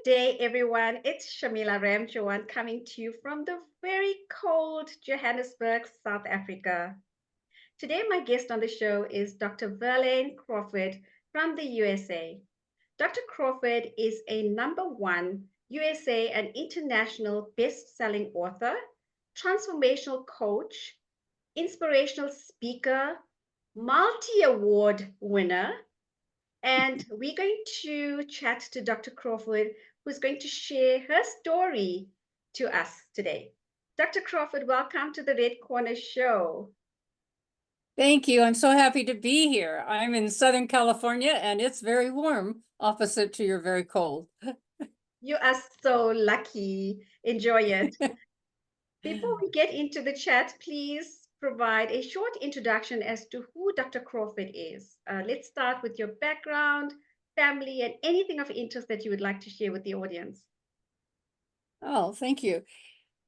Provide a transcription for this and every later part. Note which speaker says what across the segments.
Speaker 1: day, everyone. It's Shamila Ramjawan coming to you from the very cold Johannesburg, South Africa. Today, my guest on the show is Dr. Verlaine Crawford from the USA. Dr. Crawford is a number one USA and international best-selling author, transformational coach, inspirational speaker, multi-award winner, and we're going to chat to Dr. Crawford, who's going to share her story to us today. Dr. Crawford, welcome to the Red Corner Show.
Speaker 2: Thank you. I'm so happy to be here. I'm in Southern California and it's very warm, opposite to your very cold.
Speaker 1: You are so lucky. Enjoy it. Before we get into the chat, please provide a short introduction as to who Dr. Crawford is. Let's start with your background, family, and anything of interest that you would like to share with the audience.
Speaker 2: Oh, thank you.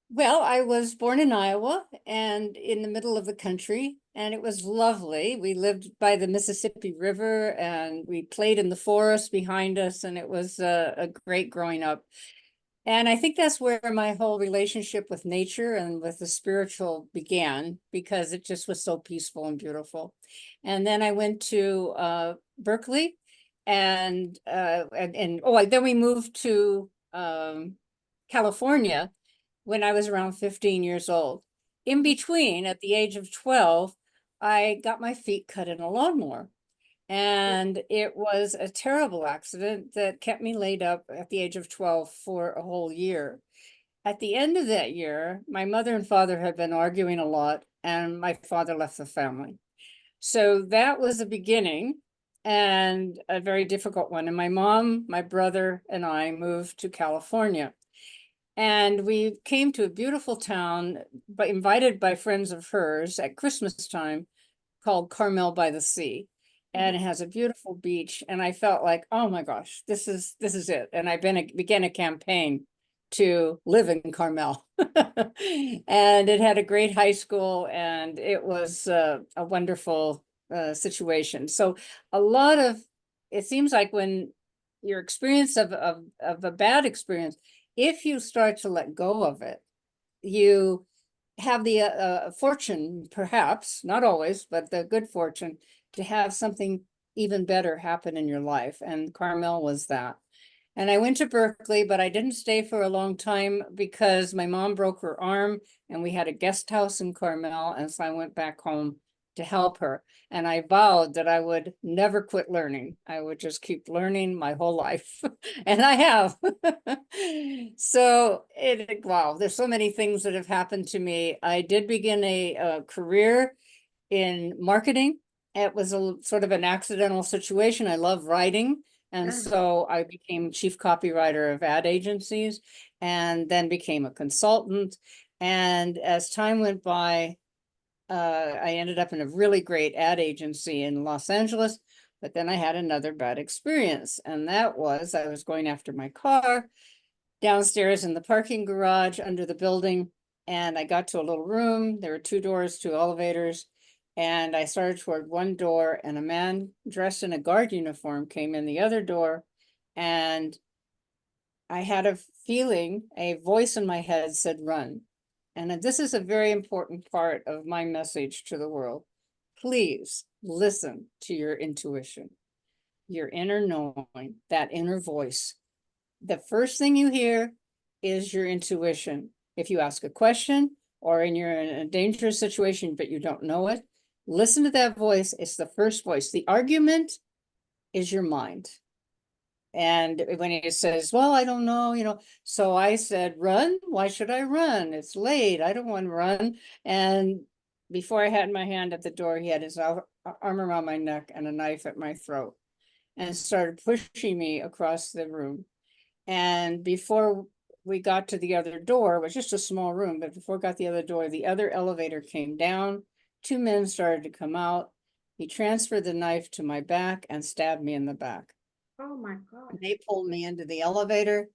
Speaker 2: Well, I was born in Iowa and in the middle of the country, and it was lovely. We lived by the Mississippi River and we played in the forest behind us, and it was a great growing up. And I think that's where my whole relationship with nature and with the spiritual began, because it just was so peaceful and beautiful. And then I went to Berkeley, and then we moved to California when I was around 15 years old. In between, at the age of 12, I got my feet cut in a lawnmower. And it was a terrible accident that kept me laid up at the age of 12 for a whole year. At the end of that year, my mother and father had been arguing a lot, and my father left the family. So that was the beginning, and a very difficult one. And my mom, my brother, and I moved to California. And we came to a beautiful town, but invited by friends of hers at Christmas time, called Carmel-by-the-Sea. And it has a beautiful beach. And I felt like, oh my gosh, this is it. And I began a campaign to live in Carmel. And it had a great high school, and it was a wonderful situation. So it seems like when your experience of a bad experience, if you start to let go of it, you have the fortune, perhaps, not always, but the good fortune to have something even better happen in your life. And Carmel was that. And I went to Berkeley, but I didn't stay for a long time because my mom broke her arm and we had a guest house in Carmel. And so I went back home to help her. And I vowed that I would never quit learning. I would just keep learning my whole life. And I have. So wow, there's so many things that have happened to me. I did begin a career in marketing. It was a sort of an accidental situation. I love writing. And so I became chief copywriter of ad agencies, and then became a consultant. And as time went by, I ended up in a really great ad agency in Los Angeles, but then I had another bad experience. And that was, I was going after my car downstairs in the parking garage under the building. And I got to a little room. There were 2 doors, 2 elevators. And I started toward one door, and a man dressed in a guard uniform came in the other door. And I had a feeling, a voice in my head said, run. And this is a very important part of my message to the world. Please listen to your intuition, your inner knowing, that inner voice. The first thing you hear is your intuition. If you ask a question, or you're in a dangerous situation, but you don't know it, listen to that voice. It's the first voice. The argument is your mind. And when he says, well, I don't know, so I said, run? Why should I run? It's late. I don't want to run. And before I had my hand at the door, he had his arm around my neck and a knife at my throat, and started pushing me across the room. And before we got to the other door, it was just a small room, but before we got the other door, the other elevator came down. 2 men started to come out. He transferred the knife to my back and stabbed me in the back.
Speaker 1: Oh my God.
Speaker 2: They pulled me into the elevator.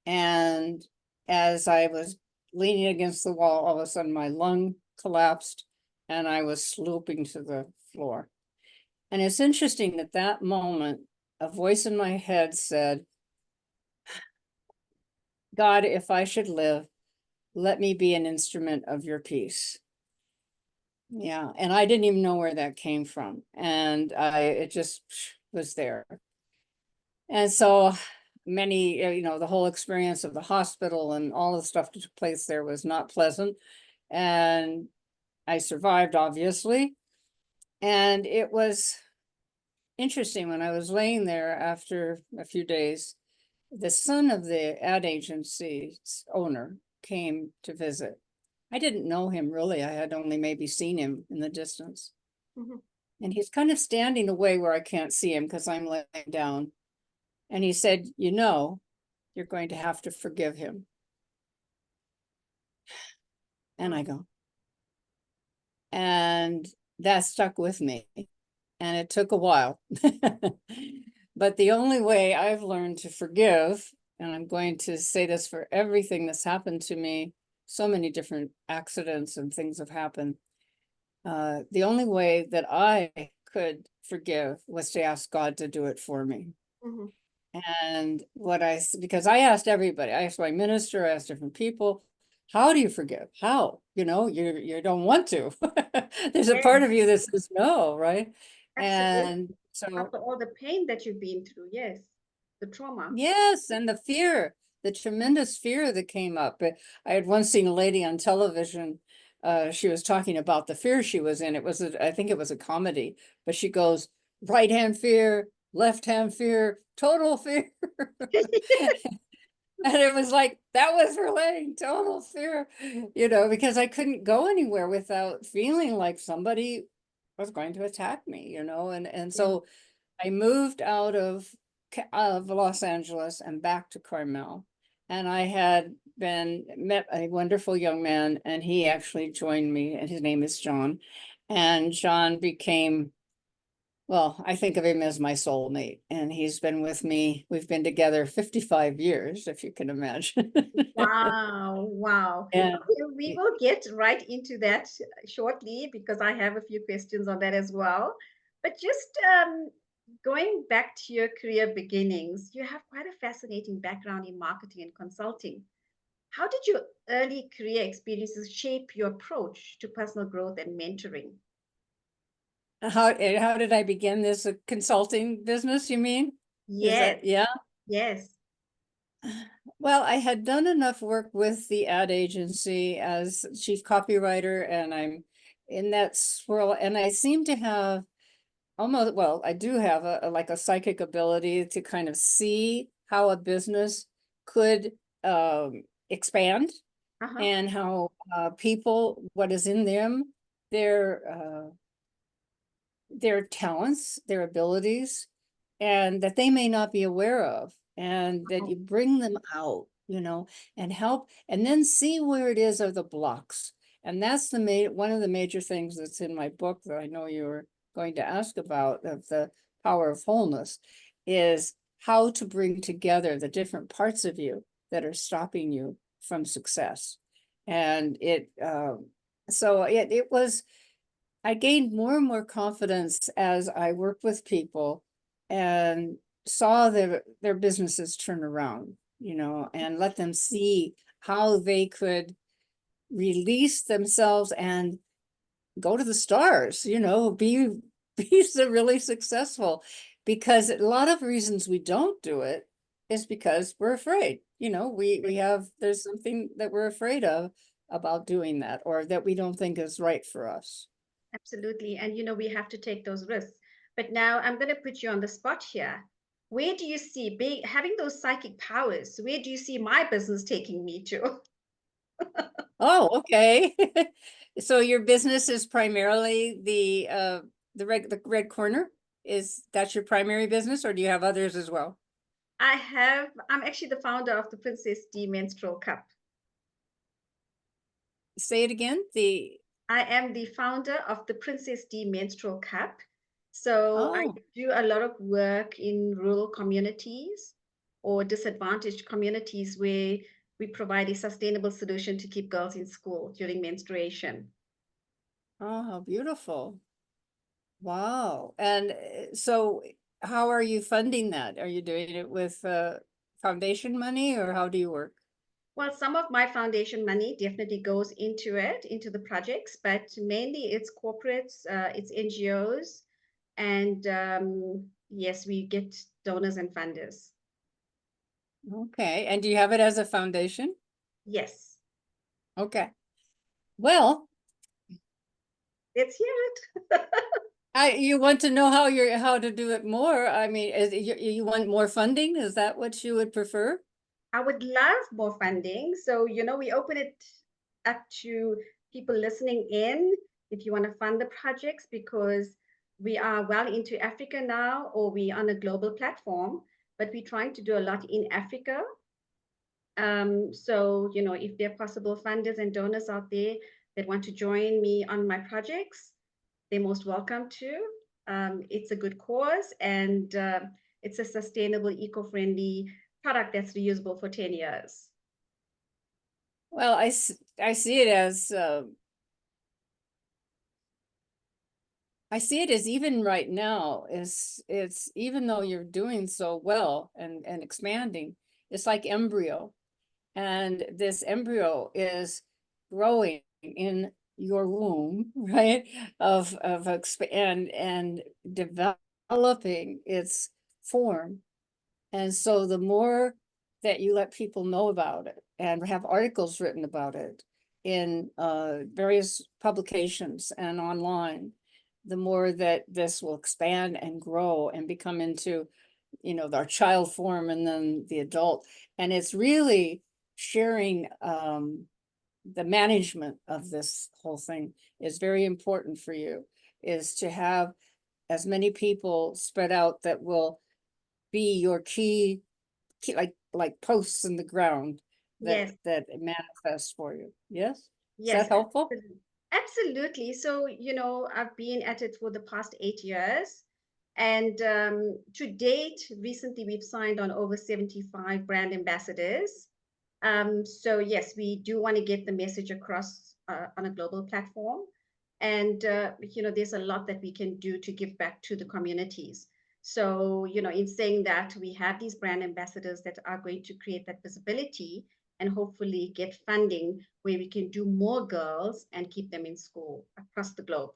Speaker 2: And as I was leaning against the wall, all of a sudden my lung collapsed and I was sloping to the floor. And it's interesting, at that moment, a voice in my head said, God, if I should live, let me be an instrument of your peace. Yeah, and I didn't even know where that came from, and it just was there. And so many, the whole experience of the hospital and all the stuff that took place there was not pleasant. And I survived, obviously. And it was interesting when I was laying there after a few days, the son of the ad agency's owner came to visit. I didn't know him really. I had only maybe seen him in the distance.
Speaker 1: Mhm.
Speaker 2: And he's kind of standing away where I can't see him because I'm laying down. And he said, you're going to have to forgive him. And I go, and that stuck with me. And it took a while. But the only way I've learned to forgive, and I'm going to say this for everything that's happened to me, so many different accidents and things have happened. The only way that I could forgive was to ask God to do it for me.
Speaker 1: Mhm.
Speaker 2: And because I asked everybody, I asked my minister, I asked different people, how do you forgive? How? You don't want to. There's a part
Speaker 1: Yes,
Speaker 2: of you that says no, right?
Speaker 1: absolutely.
Speaker 2: And so,
Speaker 1: After all the pain that you've been through, yes, the trauma.
Speaker 2: yes, and the fear, the tremendous fear that came up. I had once seen a lady on television. She was talking about the fear she was in. I think it was a comedy, but she goes, right hand fear, left hand fear, total fear. And it was like, that was Verlaine, total fear, because I couldn't go anywhere without feeling like somebody was going to attack me, and
Speaker 1: Yeah.
Speaker 2: so I moved out of Los Angeles and back to Carmel. And I had met a wonderful young man, and he actually joined me, and his name is John. And John became, well, I think of him as my soulmate, and he's been with me. We've been together 55 years, if you can imagine.
Speaker 1: Wow, wow.
Speaker 2: And
Speaker 1: We will get right into that shortly because I have a few questions on that as well. But just going back to your career beginnings, you have quite a fascinating background in marketing and consulting. How did your early career experiences shape your approach to personal growth and mentoring?
Speaker 2: how did I begin this consulting business, you mean? Is
Speaker 1: Yes,
Speaker 2: that, yeah?
Speaker 1: yes.
Speaker 2: Well, I had done enough work with the ad agency as chief copywriter, and I'm in that swirl, and I seem to have well, I do have like a psychic ability to kind of see how a business could expand,
Speaker 1: Uh-huh.
Speaker 2: and how people, what is in them, their their talents, their abilities, and that they may not be aware of, and that you bring them out, and help, and then see where it is are the blocks. And that's one of the major things that's in my book that I know you were going to ask about, of the Power of Wholeness, is how to bring together the different parts of you that are stopping you from success. And it was, I gained more and more confidence as I worked with people and saw their businesses turn around, and let them see how they could release themselves and go to the stars, be so really successful. Because a lot of reasons we don't do it is because we're afraid. There's something that we're afraid of about doing that, or that we don't think is right for us.
Speaker 1: Absolutely. And we have to take those risks. But now I'm going to put you on the spot here. Where do you see having those psychic powers? Where do you see my business taking me to?
Speaker 2: Oh, okay. So your business is primarily the red corner? Is that your primary business, or do you have others as well?
Speaker 1: I'm actually the founder of the Princess D Menstrual Cup.
Speaker 2: Say it again.
Speaker 1: I am the founder of the Princess D Menstrual Cup. So I
Speaker 2: Oh,
Speaker 1: do a lot of work in rural communities or disadvantaged communities where we provide a sustainable solution to keep girls in school during menstruation.
Speaker 2: oh, how beautiful. Wow. And so how are you funding that? Are you doing it with foundation money, or how do you work?
Speaker 1: Well, some of my foundation money definitely goes into it, into the projects, but mainly it's corporates, it's NGOs, and yes, we get donors and funders.
Speaker 2: Okay, and do you have it as a foundation?
Speaker 1: Yes,
Speaker 2: Okay. Well,
Speaker 1: let's hear it.
Speaker 2: you want to know how to do it more. I mean, you want more funding? Is that what you would prefer?
Speaker 1: I would love more funding. So, we open it up to people listening in if you want to fund the projects because we are well into Africa now, or we on a global platform, but we're trying to do a lot in Africa. So, if there are possible funders and donors out there that want to join me on my projects, they're most welcome to. It's a good cause, and it's a sustainable, eco-friendly product that's reusable for 10 years.
Speaker 2: Well, I see it as I see it as even right now it's even though you're doing so well and expanding, it's like embryo. And this embryo is growing in your womb, right? Of expand and developing its form. And so the more that you let people know about it and have articles written about it in various publications and online, the more that this will expand and grow and become into, our child form and then the adult. And it's really sharing the management of this whole thing is very important for you, is to have as many people spread out that will be your key like posts in the ground that
Speaker 1: Yes,
Speaker 2: manifest for you. Yes? Is
Speaker 1: yes,
Speaker 2: that helpful?
Speaker 1: absolutely. Absolutely. So, I've been at it for the past 8 years. And to date, recently we've signed on over 75 brand ambassadors. So yes, we do want to get the message across on a global platform. And, there's a lot that we can do to give back to the communities. So, in saying that, we have these brand ambassadors that are going to create that visibility and hopefully get funding where we can do more girls and keep them in school across the globe.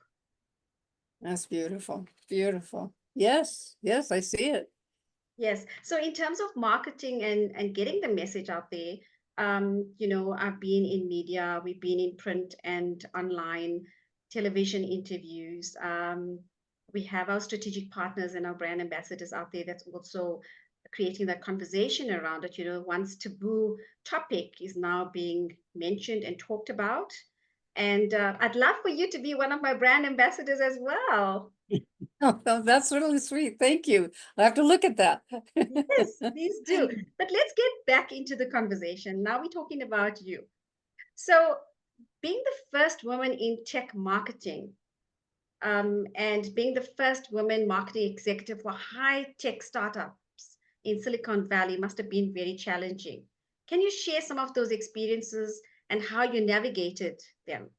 Speaker 2: That's beautiful. Beautiful. Yes, yes, I see it.
Speaker 1: Yes. So in terms of marketing and getting the message out there, I've been in media, we've been in print and online television interviews. We have our strategic partners and our brand ambassadors out there that's also creating that conversation around it. Once taboo topic is now being mentioned and talked about. And I'd love for you to be one of my brand ambassadors as well.
Speaker 2: Oh, that's really sweet. Thank you. I have to look at that.
Speaker 1: Yes, please do. But let's get back into the conversation. Now we're talking about you. So, being the first woman in tech marketing, and being the first woman marketing executive for high tech startups in Silicon Valley must have been very challenging. Can you share some of those experiences and how you navigated them?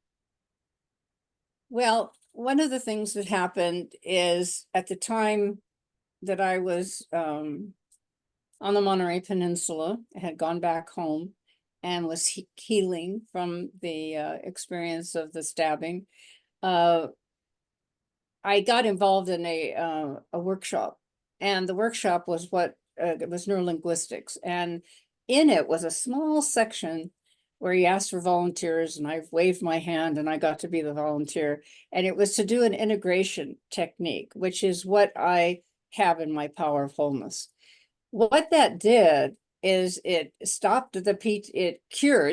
Speaker 2: Well, one of the things that happened is at the time that I was on the Monterey Peninsula, I had gone back home and was healing from the experience of the stabbing. I got involved in a workshop, and the workshop was it was neurolinguistics, and in it was a small section where he asked for volunteers, and I waved my hand, and I got to be the volunteer, and it was to do an integration technique, which is what I have in my Power of Wholeness. What that did is it cured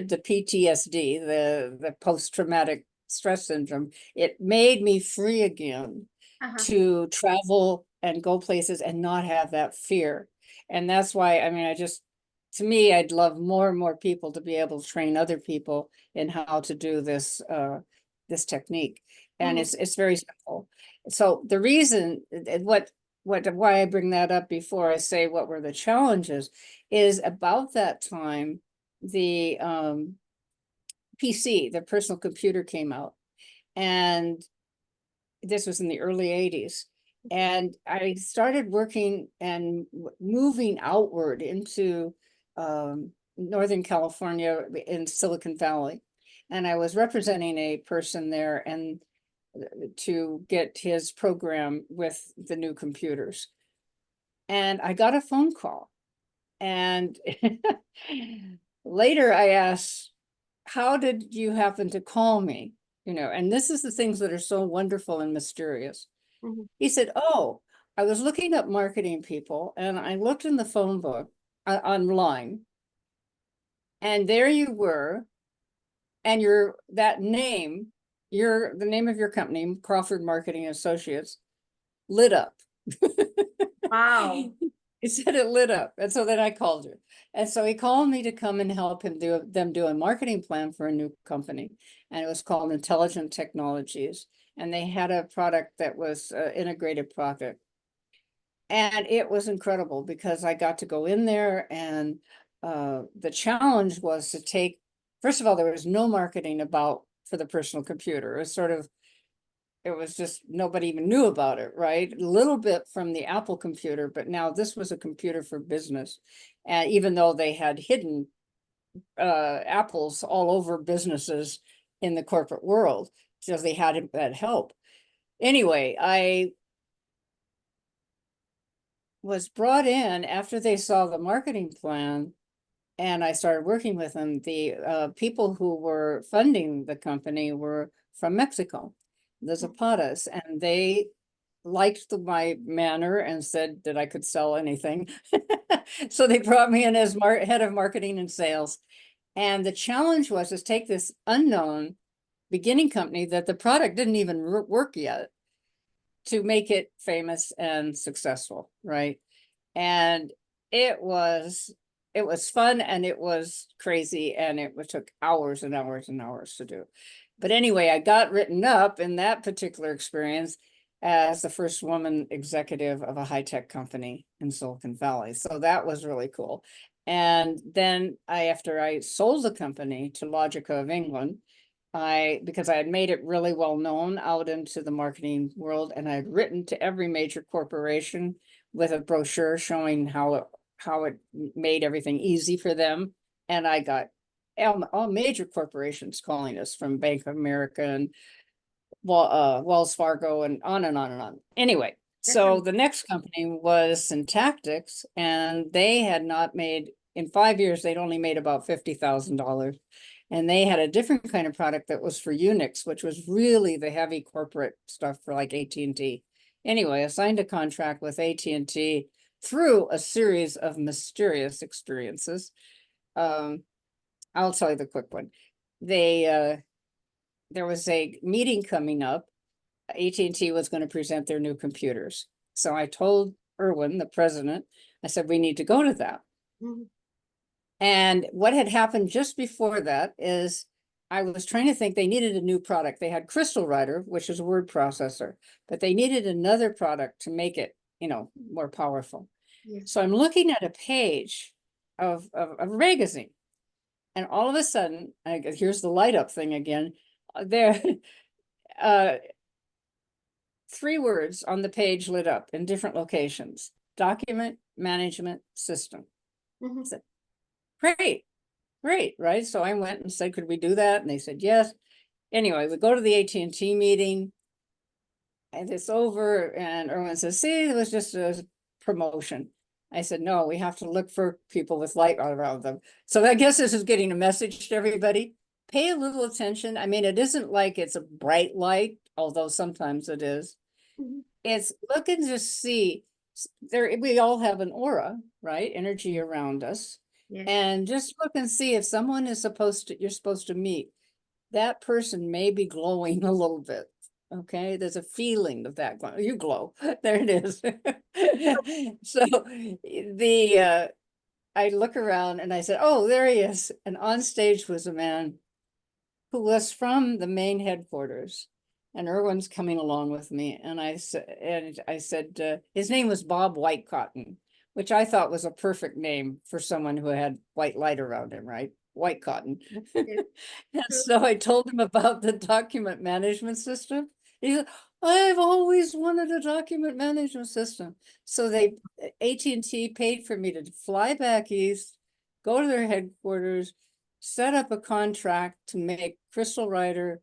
Speaker 2: the PTSD, the post-traumatic stress syndrome. It made me free again
Speaker 1: Uh-huh.
Speaker 2: to travel and go places and not have that fear. And that's why, I mean, to me, I'd love more and more people to be able to train other people in how to do this technique. And
Speaker 1: Mhm.
Speaker 2: it's very simple. So the reason why I bring that up before I say what were the challenges is about that time, the PC, the personal computer, came out. And this was in the early 80s. And I started working and moving outward into Northern California in Silicon Valley. And I was representing a person there and to get his program with the new computers. And I got a phone call. And later I asked, how did you happen to call me? You know, and this is the things that are so wonderful and mysterious.
Speaker 1: Mhm.
Speaker 2: He said, oh, I was looking up marketing people and I looked in the phone book online, and there you were, and that name, the name of your company, Crawford Marketing Associates, lit up.
Speaker 1: Wow.
Speaker 2: He said it lit up. And so then I called her. And so he called me to come and help him do a marketing plan for a new company. And it was called Intelligent Technologies. And they had a product that was integrated product. And it was incredible because I got to go in there, and the challenge was to take, first of all, there was no marketing for the personal computer. It was just, nobody even knew about it, right? A little bit from the Apple computer, but now this was a computer for business. And even though they had hidden apples all over businesses in the corporate world, because they had that help. Anyway, I was brought in after they saw the marketing plan, and I started working with them. The people who were funding the company were from Mexico, the Zapatas, and they liked my manner and said that I could sell anything. So they brought me in as head of marketing and sales. And the challenge was to take this unknown beginning company that the product didn't even work yet to make it famous and successful, right? And it was fun, and it was crazy, and it took hours and hours and hours to do. But anyway, I got written up in that particular experience as the first woman executive of a high-tech company in Silicon Valley. So that was really cool. And then after I sold the company to Logica of England, because I had made it really well known out into the marketing world, and I had written to every major corporation with a brochure showing how it made everything easy for them. And I got all major corporations calling us, from Bank of America and Wells Fargo, and on and on and on. Anyway, so the next company was Syntactics, and they had not made, in 5 years, they'd only made about $50,000. And they had a different kind of product that was for Unix, which was really the heavy corporate stuff for like AT&T. Anyway, I signed a contract with AT&T through a series of mysterious experiences. I'll tell you the quick one. There was a meeting coming up. AT&T was going to present their new computers. So I told Irwin, the president, I said, we need to go to that. Mm-hmm. And what had happened just before that is I was trying to think, they needed a new product. They had Crystal Writer, which is a word processor, but they needed another product to make it, more powerful. Yes. So I'm looking at a page of a magazine, and all of a sudden, here's the light up thing again. There, 3 words on the page lit up in different locations: document management system. Mm-hmm. I said, great, right? So I went and said, could we do that? And they said, yes. Anyway, we go to the AT&T meeting, and it's over, and Erwin says, see, it was just a promotion. I said, no, we have to look for people with light around them. So I guess this is getting a message to everybody. Pay a little attention. I mean, it isn't like it's a bright light, although sometimes it is. Mm-hmm. It's look and just see. We all have an aura, right? Energy around us. Yes. And just look and see if someone you're supposed to meet, that person may be glowing a little bit. Okay, there's a feeling of that glow. You glow. There it is. So I look around and I said, oh, there he is. And on stage was a man who was from the main headquarters. And Irwin's coming along with me. And I said, his name was Bob Whitecotton, which I thought was a perfect name for someone who had white light around him, right? White cotton. And so I told him about the document management system. He said, I've always wanted a document management system. So AT&T paid for me to fly back east, go to their headquarters, set up a contract to make Crystal Writer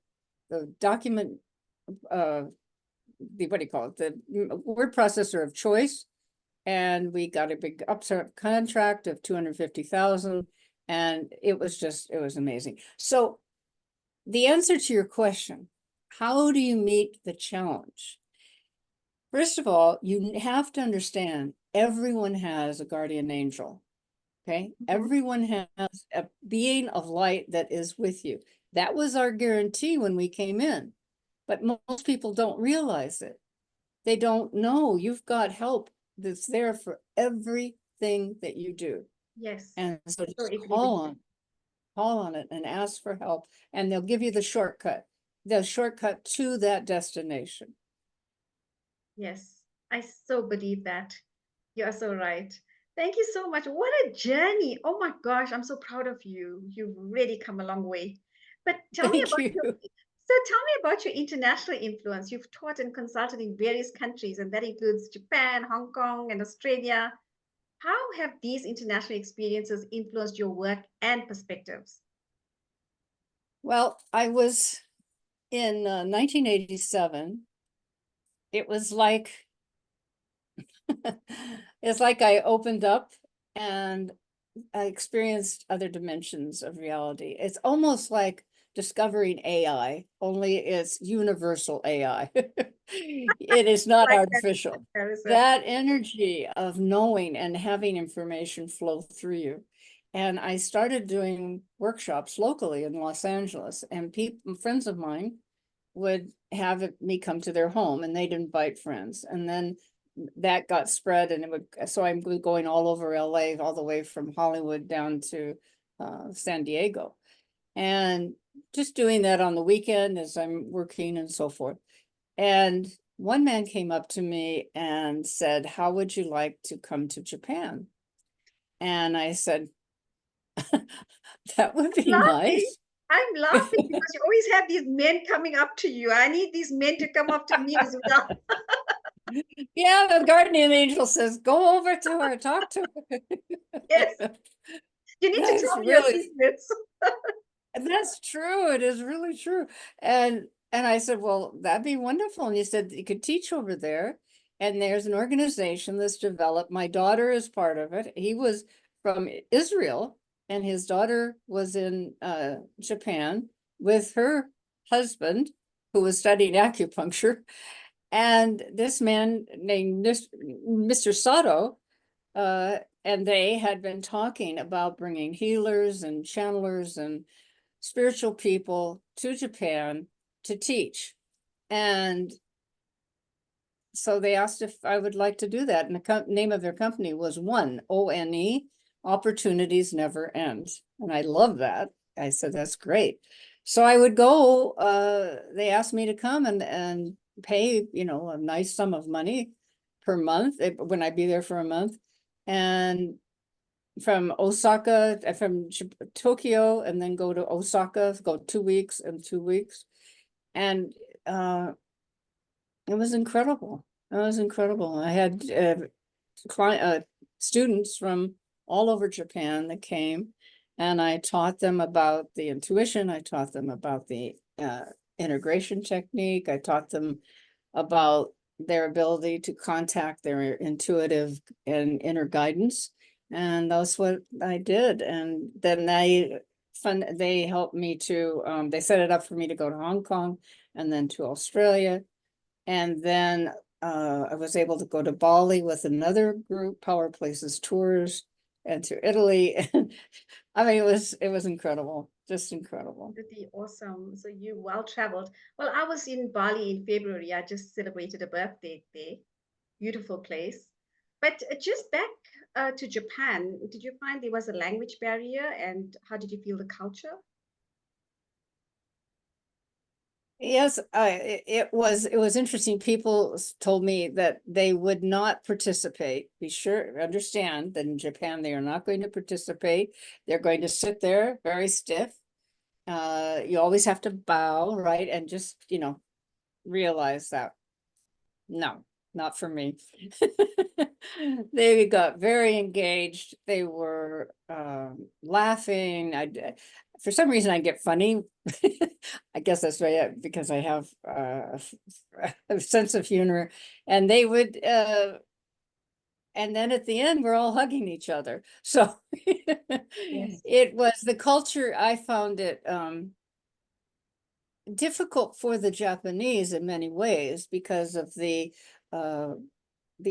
Speaker 2: the document, what do you call it, the word processor of choice. And we got a big upstart contract of 250,000, and it was amazing. So the answer to your question, how do you meet the challenge? First of all, you have to understand everyone has a guardian angel. Okay, everyone has a being of light that is with you. That was our guarantee when we came in, but most people don't realize it. They don't know you've got help that's there for everything that you do.
Speaker 1: Yes.
Speaker 2: And so just
Speaker 1: agree with
Speaker 2: call on it and ask for help, and they'll give you the shortcut to that destination.
Speaker 1: Yes, I so believe that. You are so right. Thank you so much. What a journey. Oh my gosh, I'm so proud of you. You've really come a long way. But tell me
Speaker 2: Thank
Speaker 1: about
Speaker 2: you.
Speaker 1: tell me about your international influence. You've taught and consulted in various countries, and that includes Japan, Hong Kong, and Australia. How have these international experiences influenced your work and perspectives?
Speaker 2: Well, I was in 1987. It was like, it's like I opened up and I experienced other dimensions of reality. It's almost like discovering AI, only it's universal AI. It is not
Speaker 1: Like that
Speaker 2: artificial.
Speaker 1: comparison.
Speaker 2: That energy of knowing and having information flow through you. And I started doing workshops locally in Los Angeles, and people, friends of mine, would have me come to their home, and they'd invite friends. And then that got spread, and it would, so I'm going all over LA, all the way from Hollywood down to San Diego, and just doing that on the weekend as I'm working and so forth. And one man came up to me and said, "How would you like to come to Japan?" And I said, "That would be
Speaker 1: Laughing.
Speaker 2: nice."
Speaker 1: I'm laughing because you always have these men coming up to you. I need these men to come up to me as well.
Speaker 2: Yeah, the guardian angel says, "Go over to her, talk to her."
Speaker 1: Yes, you need to
Speaker 2: That's
Speaker 1: tell me your
Speaker 2: really,
Speaker 1: secrets.
Speaker 2: that's true. It is really true. And I said, "Well, that'd be wonderful." And he said, "You could teach over there." And there's an organization that's developed. My daughter is part of it. He was from Israel, and his daughter was in Japan with her husband, who was studying acupuncture. And this man named Mr. Sato, and they had been talking about bringing healers and channelers and spiritual people to Japan to teach. And so they asked if I would like to do that. And the name of their company was ONE, O-N-E, Opportunities Never End. And I love that. I said, that's great. So I would go, they asked me to come and pay, a nice sum of money per month when I'd be there for a month. And from Osaka, from Tokyo, and then go to Osaka, go 2 weeks and 2 weeks. And it was incredible. It was incredible. I had students from all over Japan that came, and I taught them about the intuition. I taught them about the integration technique. I taught them about their ability to contact their intuitive and inner guidance. And that's what I did. And then they helped me to, they set it up for me to go to Hong Kong and then to Australia. And then I was able to go to Bali with another group, Power Places Tours, and to Italy. I mean, it was incredible, just incredible.
Speaker 1: Pretty awesome. So you well traveled. Well, I was in Bali in February. I just celebrated a birthday there. Beautiful place. But just back to Japan, did you find there was a language barrier, and how did you feel the culture?
Speaker 2: Yes, it was interesting. People told me that they would not participate. Be sure, understand that in Japan, they are not going to participate. They're going to sit there very stiff. You always have to bow, right? And just, realize that. No. not for me. They got very engaged. They were laughing. For some reason, I get funny. I guess that's right, because I have a sense of humor. And they would, and then at the end, we're all hugging each other. So
Speaker 1: Yes.
Speaker 2: it was the culture. I found it difficult for the Japanese in many ways because of the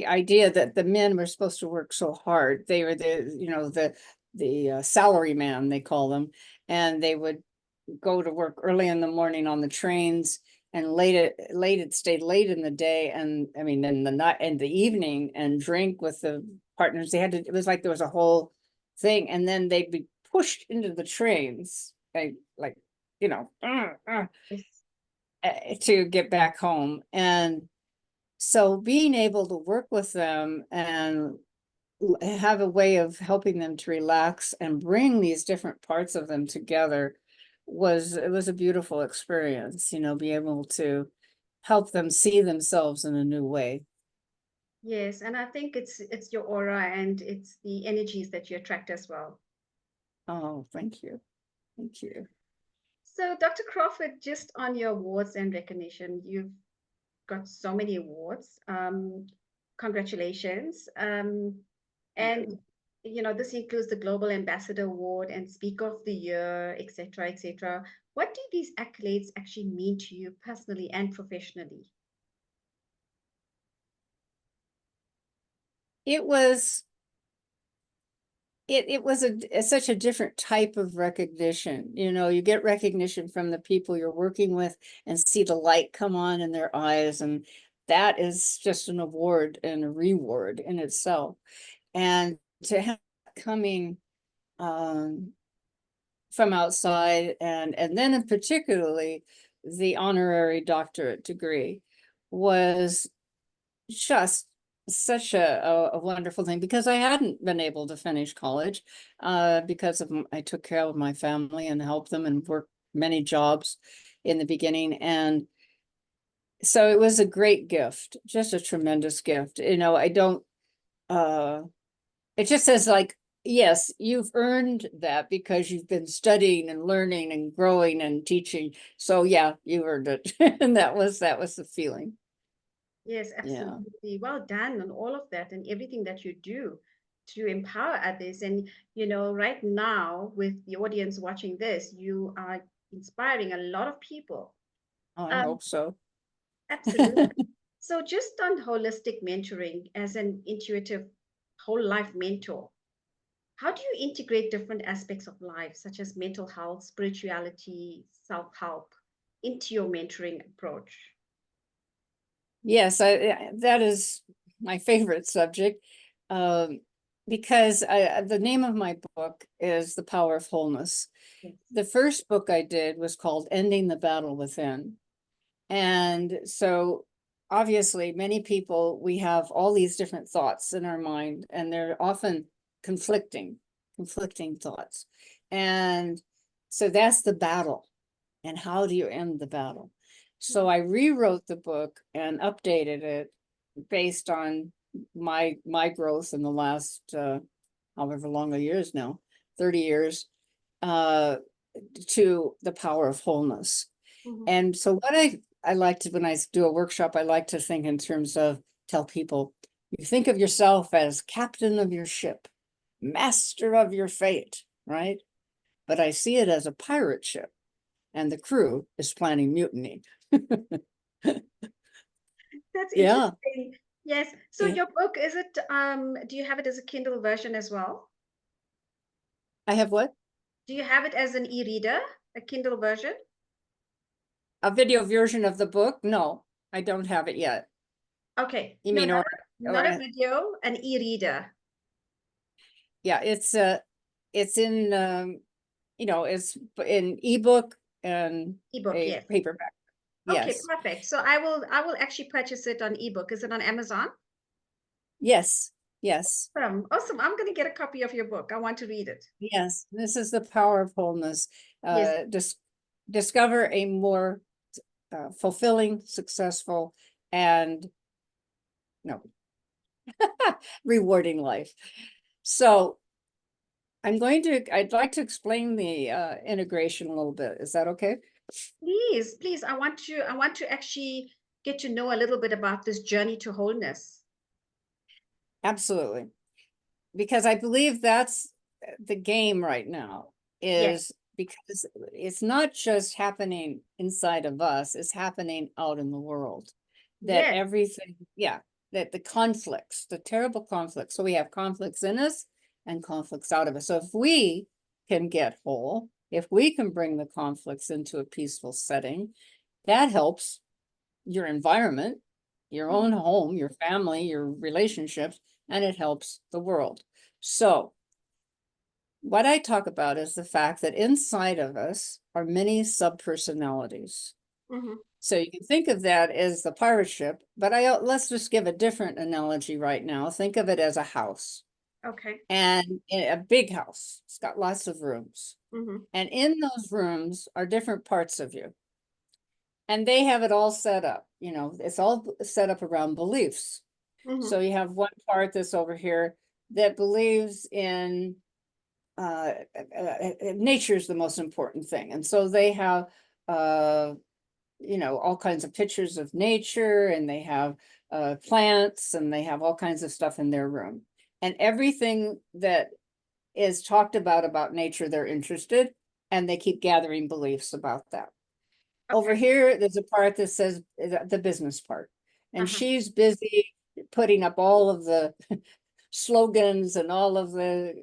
Speaker 2: idea that the men were supposed to work so hard. They were the salary man, they call them, and they would go to work early in the morning on the trains and stay late in the day, and I mean in the night and the evening, and drink with the partners. They had to, it was like there was a whole thing, and then they'd be pushed into the trains, like you know,
Speaker 1: Yes.
Speaker 2: to get back home. And so being able to work with them and have a way of helping them to relax and bring these different parts of them together it was a beautiful experience, be able to help them see themselves in a new way.
Speaker 1: Yes, and I think it's your aura and it's the energies that you attract as well.
Speaker 2: Oh, thank you. Thank you.
Speaker 1: So, Dr. Crawford, just on your awards and recognition, you've got so many awards. Congratulations. And this includes the Global Ambassador Award and Speaker of the Year, etc., etc. What do these accolades actually mean to you personally and professionally?
Speaker 2: It was such a different type of recognition. You get recognition from the people you're working with and see the light come on in their eyes, and that is just an award and a reward in itself. And to have coming from outside, and then in particularly the honorary doctorate degree, was just such a wonderful thing, because I hadn't been able to finish college because I took care of my family and helped them and worked many jobs in the beginning. And so it was a great gift, just a tremendous gift. I don't it just says, like, yes, you've earned that because you've been studying and learning and growing and teaching. So yeah, you earned it. And that was the feeling.
Speaker 1: Yes,
Speaker 2: Yeah.
Speaker 1: absolutely. Well done on all of that and everything that you do to empower others. And, right now, with the audience watching this, you are inspiring a lot of people.
Speaker 2: I
Speaker 1: Um,
Speaker 2: hope so.
Speaker 1: absolutely. So, just on holistic mentoring as an intuitive whole life mentor, how do you integrate different aspects of life, such as mental health, spirituality, self-help, into your mentoring approach?
Speaker 2: Yes, that is my favorite subject, because the name of my book is The Power of Wholeness.
Speaker 1: Yes.
Speaker 2: The first book I did was called Ending the Battle Within. And so obviously many people, we have all these different thoughts in our mind, and they're often conflicting thoughts. And so that's the battle. And how do you end the battle? So I rewrote the book and updated it based on my growth in the last however long the years now, 30 years, to the power of wholeness.
Speaker 1: Mhm.
Speaker 2: And so what I like to, when I do a workshop, I like to think in terms of, tell people, you think of yourself as captain of your ship, master of your fate, right? But I see it as a pirate ship, and the crew is planning mutiny.
Speaker 1: That's
Speaker 2: Yeah.
Speaker 1: interesting. Yes. So
Speaker 2: Yeah.
Speaker 1: your book, do you have it as a Kindle version as well?
Speaker 2: I have what?
Speaker 1: Do you have it as an e-reader, a Kindle version?
Speaker 2: A video version of the book? No, I don't have it yet.
Speaker 1: Okay.
Speaker 2: You
Speaker 1: No,
Speaker 2: mean,
Speaker 1: not a
Speaker 2: or
Speaker 1: video, an e-reader.
Speaker 2: yeah, it's in it's in ebook and
Speaker 1: Ebook,
Speaker 2: a
Speaker 1: yes.
Speaker 2: paperback.
Speaker 1: Okay,
Speaker 2: Yes.
Speaker 1: perfect. So I will actually purchase it on ebook. Is it on Amazon?
Speaker 2: Yes. Yes.
Speaker 1: Awesome. I'm going to get a copy of your book. I want to read it.
Speaker 2: Yes. This is the power of wholeness.
Speaker 1: Yes.
Speaker 2: Discover a more fulfilling, successful, and No. Rewarding life. So I'd like to explain the integration a little bit. Is that okay?
Speaker 1: Please, please, I want to actually get to know a little bit about this journey to wholeness.
Speaker 2: Absolutely. Because I believe that's the game right now,
Speaker 1: Yes,
Speaker 2: is because it's not just happening inside of us, it's happening out in the world. That
Speaker 1: yes,
Speaker 2: everything, yeah, that the conflicts, the terrible conflicts. So we have conflicts in us and conflicts out of us. So if we can get whole, if we can bring the conflicts into a peaceful setting, that helps your environment, your own home, your family, your relationships, and it helps the world. So what I talk about is the fact that inside of us are many subpersonalities.
Speaker 1: mm-hmm.
Speaker 2: So you can think of that as the pirate ship, but let's just give a different analogy right now. Think of it as a house,
Speaker 1: Okay,
Speaker 2: and a big house. It's got lots of rooms.
Speaker 1: mm-hmm.
Speaker 2: And in those rooms are different parts of you. And they have it all set up. It's all set up around beliefs.
Speaker 1: Mm-hmm.
Speaker 2: So you have one part that's over here that believes in nature is the most important thing. And so they have, all kinds of pictures of nature, and they have plants, and they have all kinds of stuff in their room. And everything that is talked about nature, they're interested, and they keep gathering beliefs about that. Over
Speaker 1: Okay,
Speaker 2: here, there's a part that says the business part, and
Speaker 1: uh-huh.
Speaker 2: she's busy putting up all of the slogans and all of the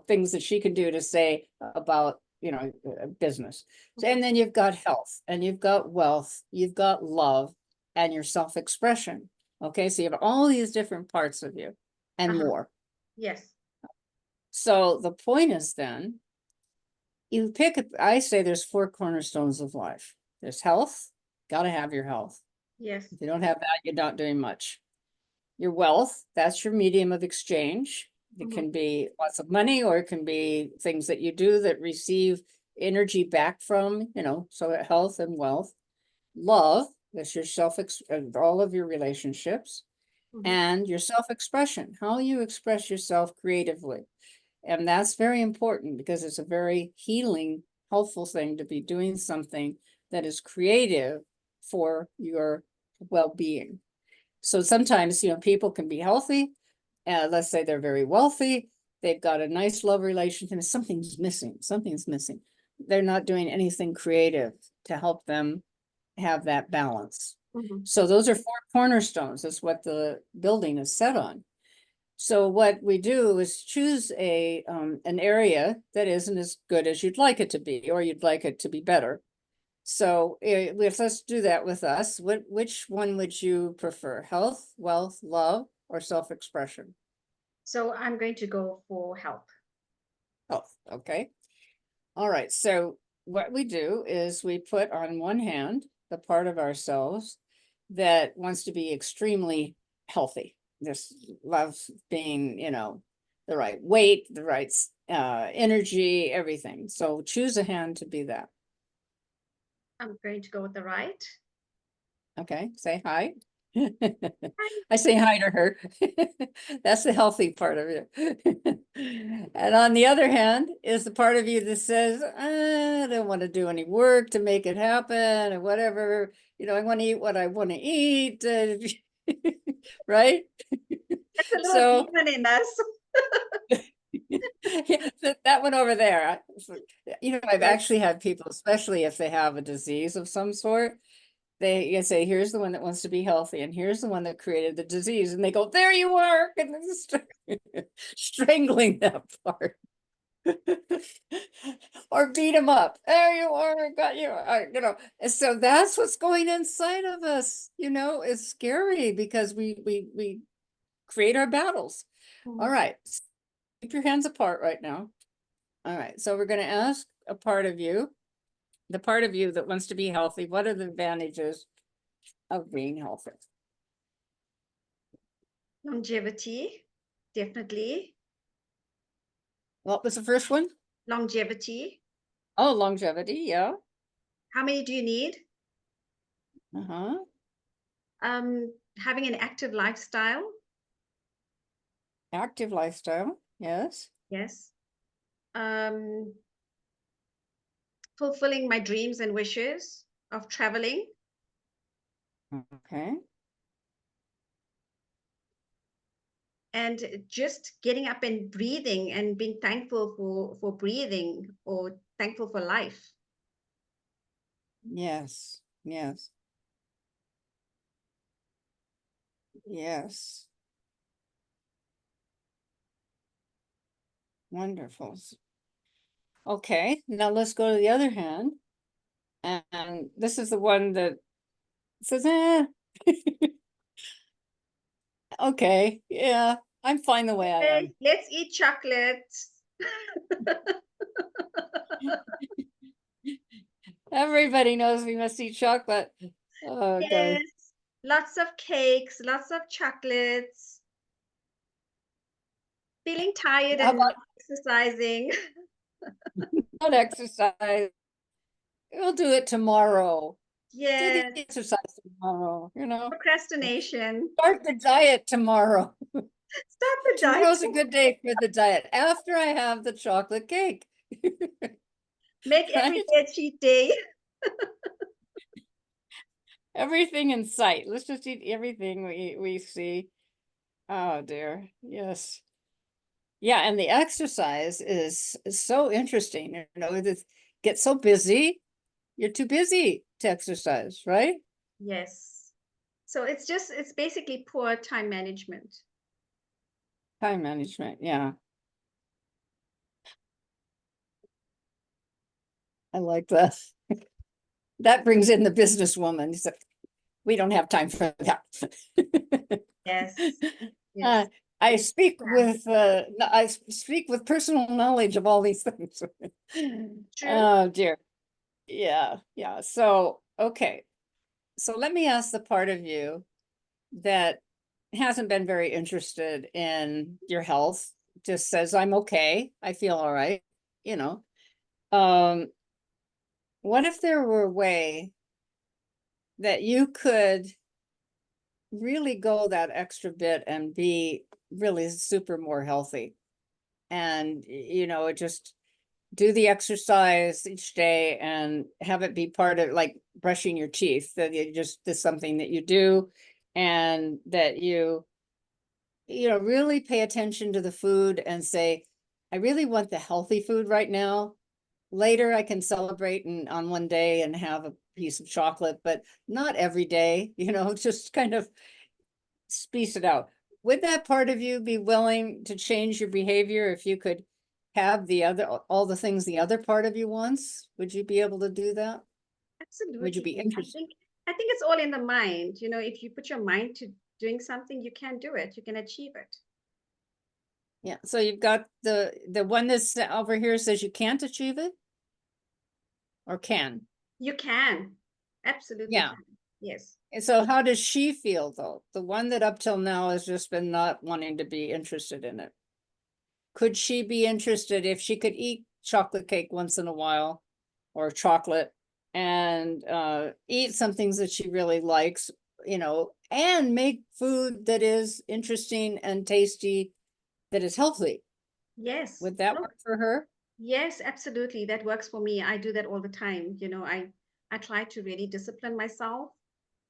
Speaker 2: things that she can do to say about business. So, and then you've got health, and you've got wealth, you've got love, and your self-expression. Okay, so you have all these different parts of you and
Speaker 1: Uh-huh.
Speaker 2: more.
Speaker 1: Yes,
Speaker 2: So the point is then, I say there's 4 cornerstones of life. There's health, got to have your health.
Speaker 1: yes,
Speaker 2: If you don't have that, you're not doing much. Your wealth, that's your medium of exchange. It
Speaker 1: mm-hmm.
Speaker 2: can be lots of money, or it can be things that you do that receive energy back from, so health and wealth. Love, that's your all of your relationships,
Speaker 1: Mm-hmm.
Speaker 2: and your self-expression, how you express yourself creatively. And that's very important because it's a very healing, helpful thing to be doing something that is creative for your well-being. So sometimes, people can be healthy. Let's say they're very wealthy. They've got a nice love relationship, and something's missing. Something's missing. They're not doing anything creative to help them have that balance.
Speaker 1: Mm-hmm.
Speaker 2: So those are 4 cornerstones. That's what the building is set on. So what we do is choose an area that isn't as good as you'd like it to be, or you'd like it to be better. So let's do that with us. Which one would you prefer? Health, wealth, love, or self-expression?
Speaker 1: So I'm going to go for health.
Speaker 2: Health, okay. All right, so what we do is we put on one hand the part of ourselves that wants to be extremely healthy. This loves being, the right weight, the right energy, everything. So choose a hand to be that.
Speaker 1: I'm going to go with the right.
Speaker 2: Okay, say hi. I say hi to her. That's the healthy part of you. And on the other hand is the part of you that says, I don't want to do any work to make it happen, or whatever. I want to eat what I want to eat. Right?
Speaker 1: That's a little
Speaker 2: So
Speaker 1: demon in us.
Speaker 2: yeah, that one over there. I've
Speaker 1: Yes.
Speaker 2: actually had people, especially if they have a disease of some sort, you say, here's the one that wants to be healthy, and here's the one that created the disease, and they go, there you are, and strangling that part. Or beat them up. There you are, got you. And so that's what's going inside of us. It's scary because we create our battles.
Speaker 1: Mm-hmm.
Speaker 2: All right, keep your hands apart right now. All right, so we're going to ask a part of you, the part of you that wants to be healthy. What are the advantages of being healthy?
Speaker 1: Longevity, definitely.
Speaker 2: What was the first one?
Speaker 1: Longevity.
Speaker 2: Oh, longevity, yeah.
Speaker 1: How many do you need?
Speaker 2: Uh-huh.
Speaker 1: having an active lifestyle.
Speaker 2: Active lifestyle, yes.
Speaker 1: Yes. Fulfilling my dreams and wishes of traveling.
Speaker 2: Okay.
Speaker 1: And just getting up and breathing and being thankful for breathing, or thankful for life.
Speaker 2: Yes, yes. Yes. Wonderful. Okay, now let's go to the other hand. And this is the one that says, okay, yeah, I'm fine the way I am.
Speaker 1: Let's eat chocolate.
Speaker 2: Everybody knows we must eat chocolate. Oh, God.
Speaker 1: Yes, lots of cakes, lots of chocolates. Feeling tired
Speaker 2: How
Speaker 1: and not
Speaker 2: about
Speaker 1: exercising.
Speaker 2: not exercise? We'll do it tomorrow. Do the
Speaker 1: Yes,
Speaker 2: exercise tomorrow,
Speaker 1: procrastination.
Speaker 2: Start the diet tomorrow.
Speaker 1: Start the diet.
Speaker 2: Tomorrow's a good day for the diet after I have the chocolate cake.
Speaker 1: Make every
Speaker 2: Right?
Speaker 1: day a cheat day.
Speaker 2: Everything in sight. Let's just eat everything we see. Oh dear. Yes. Yeah, and the exercise is so interesting. This get so busy. You're too busy to exercise, right?
Speaker 1: Yes. So it's basically poor time management.
Speaker 2: Time management. Yeah. I like that. That brings in the businesswoman. So we don't have time for that.
Speaker 1: Yes.
Speaker 2: Uh,
Speaker 1: Yes.
Speaker 2: I
Speaker 1: It's
Speaker 2: speak with personal knowledge of all these things.
Speaker 1: true.
Speaker 2: Oh dear. Yeah, yeah. So, okay. So let me ask the part of you that hasn't been very interested in your health, just says, I'm okay, I feel all right, you know. What if there were a way that you could really go that extra bit and be really super more healthy? And, just do the exercise each day and have it be part of like brushing your teeth, that you just is something that you do, and that really pay attention to the food and say, I really want the healthy food right now. Later I can celebrate and on one day and have a piece of chocolate, but not every day, just kind of space it out. Would that part of you be willing to change your behavior if you could have all the things the other part of you wants? Would you be able to do that? Would you
Speaker 1: Absolutely.
Speaker 2: be interested?
Speaker 1: I think it's all in the mind. If you put your mind to doing something, you can do it. You can achieve it.
Speaker 2: Yeah. So you've got the one that's over here says you can't achieve it or can.
Speaker 1: You can. Absolutely
Speaker 2: Yeah.
Speaker 1: can. Yes.
Speaker 2: And so how does she feel though? The one that up till now has just been not wanting to be interested in it. Could she be interested if she could eat chocolate cake once in a while or chocolate and eat some things that she really likes, and make food that is interesting and tasty, that is healthy?
Speaker 1: Yes.
Speaker 2: Would that
Speaker 1: No,
Speaker 2: work for her?
Speaker 1: yes, absolutely. That works for me. I do that all the time. I try to really discipline myself.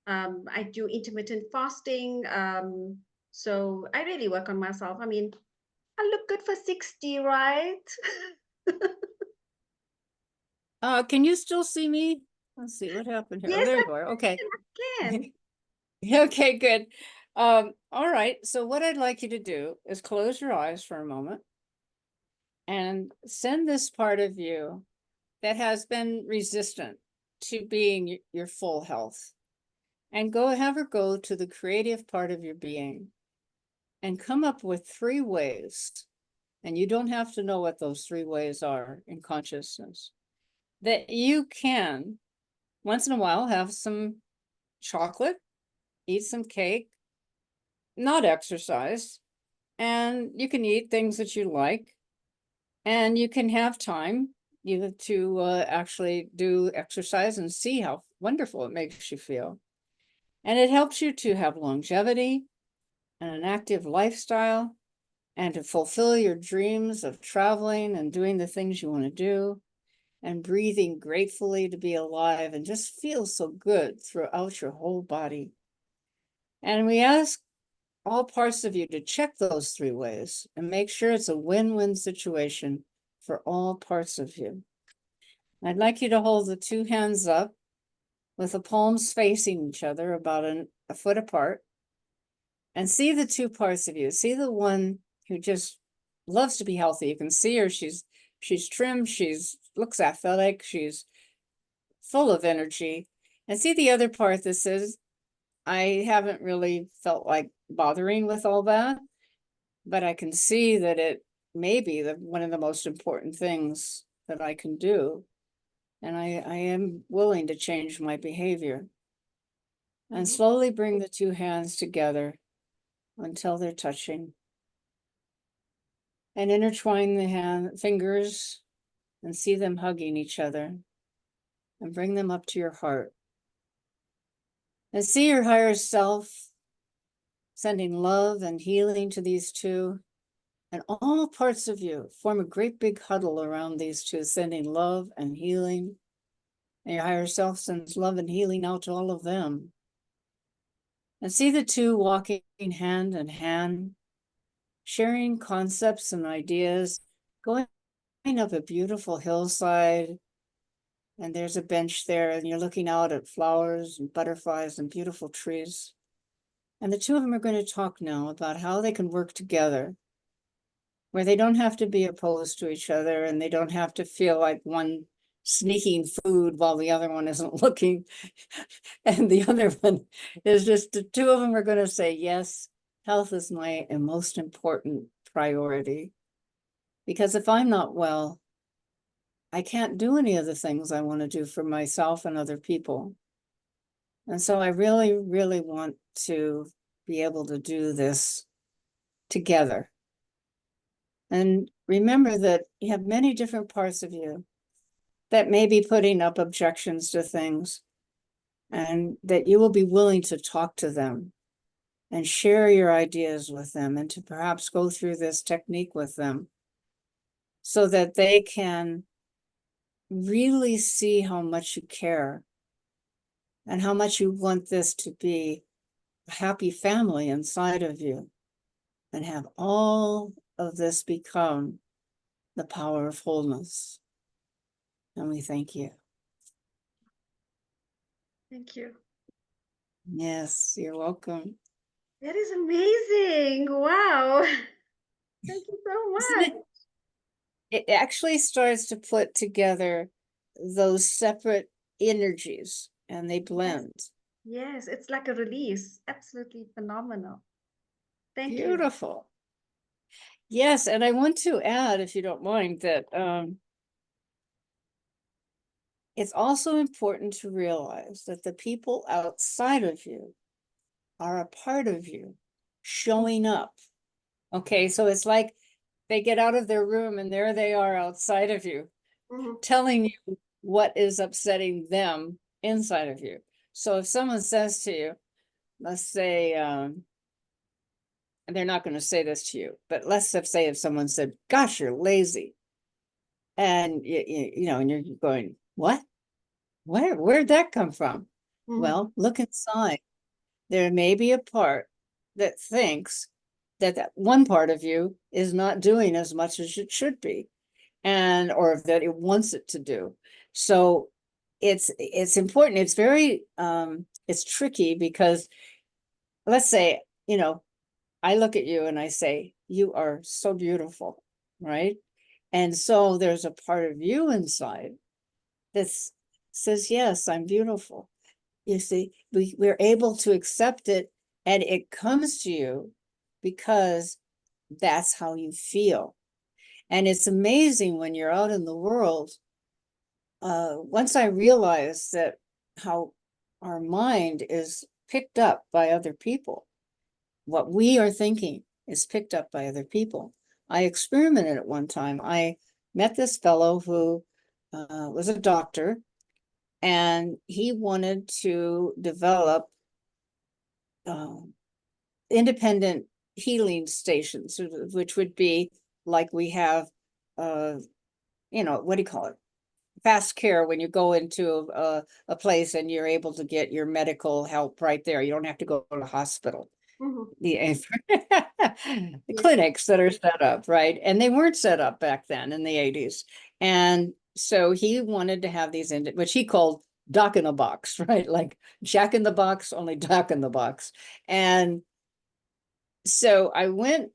Speaker 1: I do intermittent fasting. So I really work on myself. I mean, I look good for 60, right?
Speaker 2: Can you still see me? Let's see what happened here. Oh,
Speaker 1: Yes,
Speaker 2: there
Speaker 1: I
Speaker 2: you are. Okay.
Speaker 1: can.
Speaker 2: Okay, good. All right. So what I'd like you to do is close your eyes for a moment and send this part of you that has been resistant to being your full health, and have her go to the creative part of your being and come up with 3 ways. And you don't have to know what those 3 ways are in consciousness, that you can once in a while have some chocolate, eat some cake, not exercise, and you can eat things that you like, and you can have time to actually do exercise and see how wonderful it makes you feel. And it helps you to have longevity and an active lifestyle and to fulfill your dreams of traveling and doing the things you want to do and breathing gratefully to be alive and just feel so good throughout your whole body. And we ask all parts of you to check those 3 ways and make sure it's a win-win situation for all parts of you. I'd like you to hold the 2 hands up with the palms facing each other about a foot apart and see the 2 parts of you. See the one who just loves to be healthy. You can see her. She's trim. Looks athletic. She's full of energy. And see the other part that says, I haven't really felt like bothering with all that, but I can see that it may be one of the most important things that I can do. And I am willing to change my behavior. And slowly bring the 2 hands together until they're touching. And intertwine the fingers and see them hugging each other. And bring them up to your heart. And see your higher self sending love and healing to these 2. And all parts of you form a great big huddle around these 2, sending love and healing. And your higher self sends love and healing out to all of them. And see the 2 walking hand in hand, sharing concepts and ideas, going up a beautiful hillside. And there's a bench there, and you're looking out at flowers and butterflies and beautiful trees. And the 2 of them are going to talk now about how they can work together, where they don't have to be opposed to each other, and they don't have to feel like one sneaking food while the other one isn't looking. And the other one is just the 2 of them are going to say, yes, health is my most important priority. Because if I'm not well, I can't do any of the things I want to do for myself and other people. And so I really, really want to be able to do this together. And remember that you have many different parts of you that may be putting up objections to things, and that you will be willing to talk to them and share your ideas with them, and to perhaps go through this technique with them so that they can really see how much you care and how much you want this to be a happy family inside of you, and have all of this become the power of wholeness. And we thank you.
Speaker 1: Thank you.
Speaker 2: Yes, you're welcome.
Speaker 1: That is amazing. Wow. Thank you so much.
Speaker 2: It actually starts to put together those separate energies, and they blend.
Speaker 1: Yes, it's like a release. Absolutely phenomenal. Thank you.
Speaker 2: Beautiful. Yes, and I want to add, if you don't mind, that it's also important to realize that the people outside of you are a part of you showing up. Okay, so it's like they get out of their room and there they are outside of you, telling you what is upsetting them inside of you. So if someone says to you, let's say, and they're not going to say this to you, but let's say if someone said, gosh, you're lazy. And, you know, and you're going, what? Where'd that come from? Well, look inside. There may be a part that thinks that one part of you is not doing as much as it should be, and or that it wants it to do. So it's important. It's very it's tricky, because let's say, you know, I look at you and I say, you are so beautiful, right? And so there's a part of you inside that says, yes, I'm beautiful. You see, we're able to accept it, and it comes to you because that's how you feel. And it's amazing when you're out in the world. Once I realized that how our mind is picked up by other people, what we are thinking is picked up by other people. I experimented at one time. I met this fellow who was a doctor, and he wanted to develop independent healing stations, which would be like we have, what do you call it? Fast care, when you go into a place and you're able to get your medical help right there. You don't have to go to the hospital. The
Speaker 1: Yes.
Speaker 2: clinics that are set up, right? And they weren't set up back then in the 80s. And so he wanted to have these, which he called Doc in a Box, right? Like Jack in the Box, only Doc in the Box. And so I went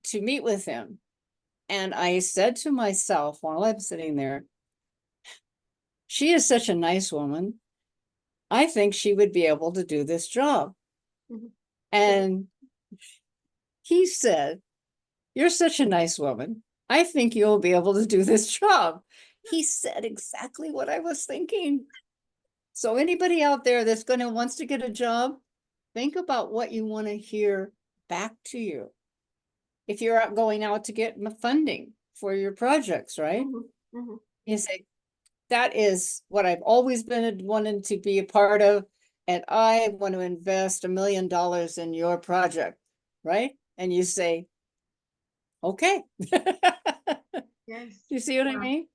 Speaker 2: to meet with him, and I said to myself while I'm sitting there, she is such a nice woman. I think she would be able to do this job. And he said, you're such a nice woman. I think you'll be able to do this job. He said exactly what I was thinking. So anybody out there that's wants to get a job, think about what you want to hear back to you. If you're going out to get funding for your projects, right? You say, that is what I've always been wanting to be a part of, and I want to invest $1 million in your project, right? And you say, okay.
Speaker 1: Yes.
Speaker 2: You see what I mean?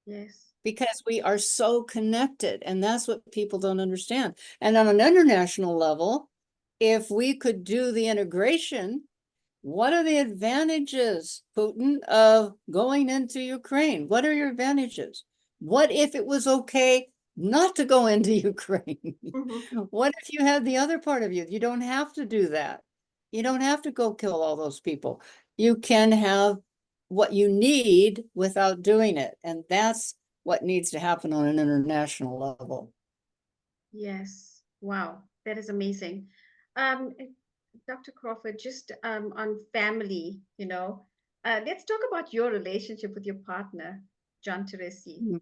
Speaker 1: Yes.
Speaker 2: Because we are so connected, and that's what people don't understand. And on an international level, if we could do the integration, what are the advantages, Putin, of going into Ukraine? What are your advantages? What if it was okay not to go into Ukraine? What if you had the other part of you? You don't have to do that. You don't have to go kill all those people. You can have what you need without doing it. And that's what needs to happen on an international level.
Speaker 1: Yes. Wow. That is amazing. Dr. Crawford, just on family, let's talk about your relationship with your partner, John Teresi.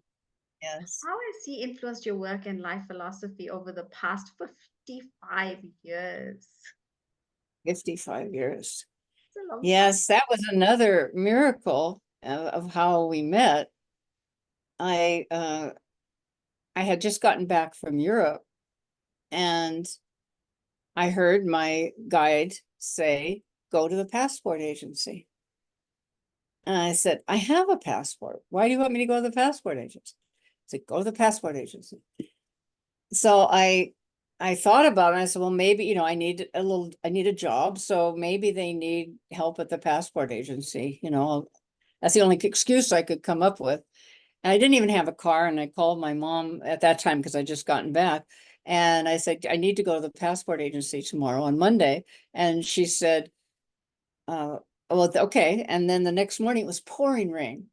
Speaker 2: Yes.
Speaker 1: How has he influenced your work and life philosophy over the past 55 years?
Speaker 2: 55 years.
Speaker 1: It's a long
Speaker 2: Yes, that was another miracle of how we met. I had just gotten back from Europe, and I heard my guide say, go to the passport agency. And I said, I have a passport. Why do you want me to go to the passport agency? I said, go to the passport agency. So I thought about it. I said, well, maybe, I need a job. So maybe they need help at the passport agency. That's the only excuse I could come up with. And I didn't even have a car. And I called my mom at that time because I just gotten back. And I said, I need to go to the passport agency tomorrow on Monday. And she said, well, okay. And then the next morning it was pouring rain.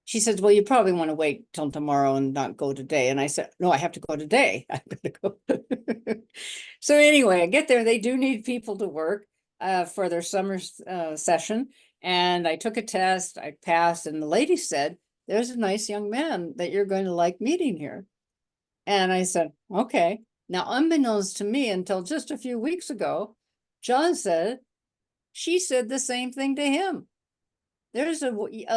Speaker 2: She said, well, you probably want to wait till tomorrow and not go today. And I said, no, I have to go today. I gotta go. So anyway, I get there. They do need people to work for their summer session. And I took a test, I passed, and the lady said, there's a nice young man that you're going to like meeting here. And I said, okay. Now, unbeknownst to me, until just a few weeks ago, John said, she said the same thing to him. There's a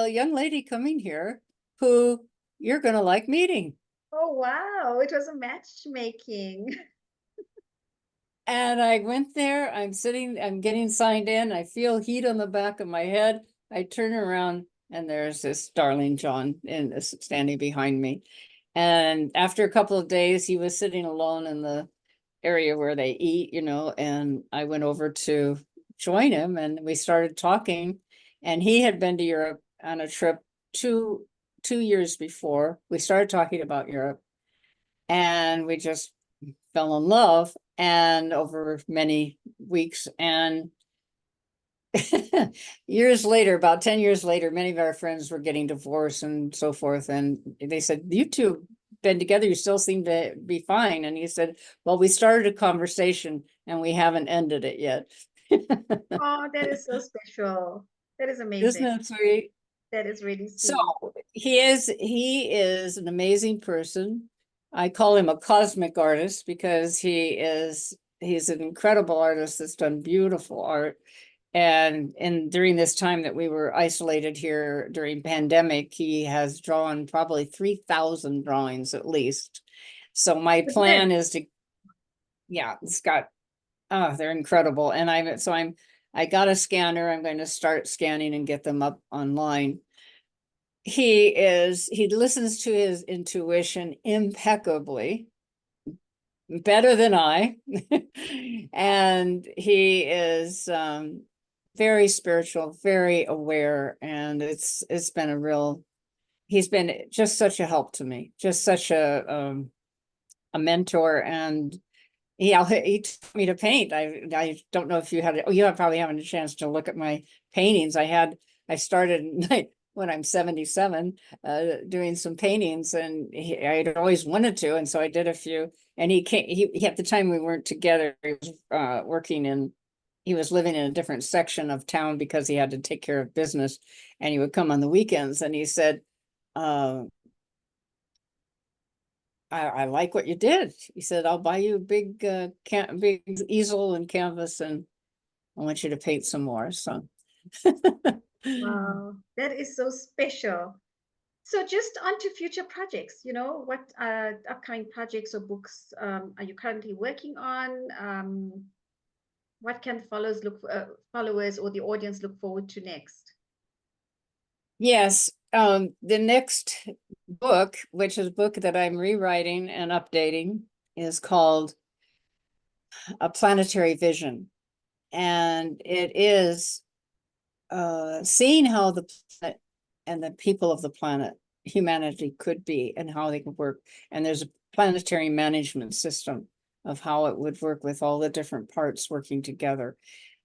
Speaker 2: young lady coming here who you're going to like meeting.
Speaker 1: Oh, wow. It was a matchmaking.
Speaker 2: And I went there. I'm getting signed in. I feel heat on the back of my head. I turn around, and there's this darling John standing behind me. And after a couple of days, he was sitting alone in the area where they eat, and I went over to join him, and we started talking. And he had been to Europe on a trip two years before. We started talking about Europe, and we just fell in love, and over many weeks. And years later, about 10 years later, many of our friends were getting divorced and so forth. And they said, you two been together, you still seem to be fine. And he said, well, we started a conversation and we haven't ended it yet.
Speaker 1: Oh, that is so special. That is
Speaker 2: Isn't
Speaker 1: amazing.
Speaker 2: that sweet?
Speaker 1: That is really
Speaker 2: So
Speaker 1: sweet.
Speaker 2: he is an amazing person. I call him a cosmic artist because he's an incredible artist that's done beautiful art. And during this time that we were isolated here during pandemic, he has drawn probably 3,000 drawings at least. So my plan is to, yeah, it's got Oh, they're incredible. And I got a scanner. I'm going to start scanning and get them up online. He listens to his intuition impeccably, better than I. And he is very spiritual, very aware, and it's been he's been just such a help to me, just such a mentor. And he taught me to paint. I don't know if you had, you probably haven't a chance to look at my paintings. I started when I'm 77, doing some paintings, and I'd always wanted to, and so I did a few. And he at the time we weren't together, he was he was living in a different section of town because he had to take care of business, and he would come on the weekends, and he said, uh, I like what you did. He said, I'll buy you a big big easel and canvas, and I want you to paint some more. So
Speaker 1: Wow, that is so special. So just on to future projects, what upcoming projects or books are you currently working on? What can followers or the audience look forward to next?
Speaker 2: yes, the next book, which is a book that I'm rewriting and updating, is called A Planetary Vision. And it is seeing how the planet and the people of the planet, humanity, could be and how they could work. And there's a planetary management system of how it would work with all the different parts working together.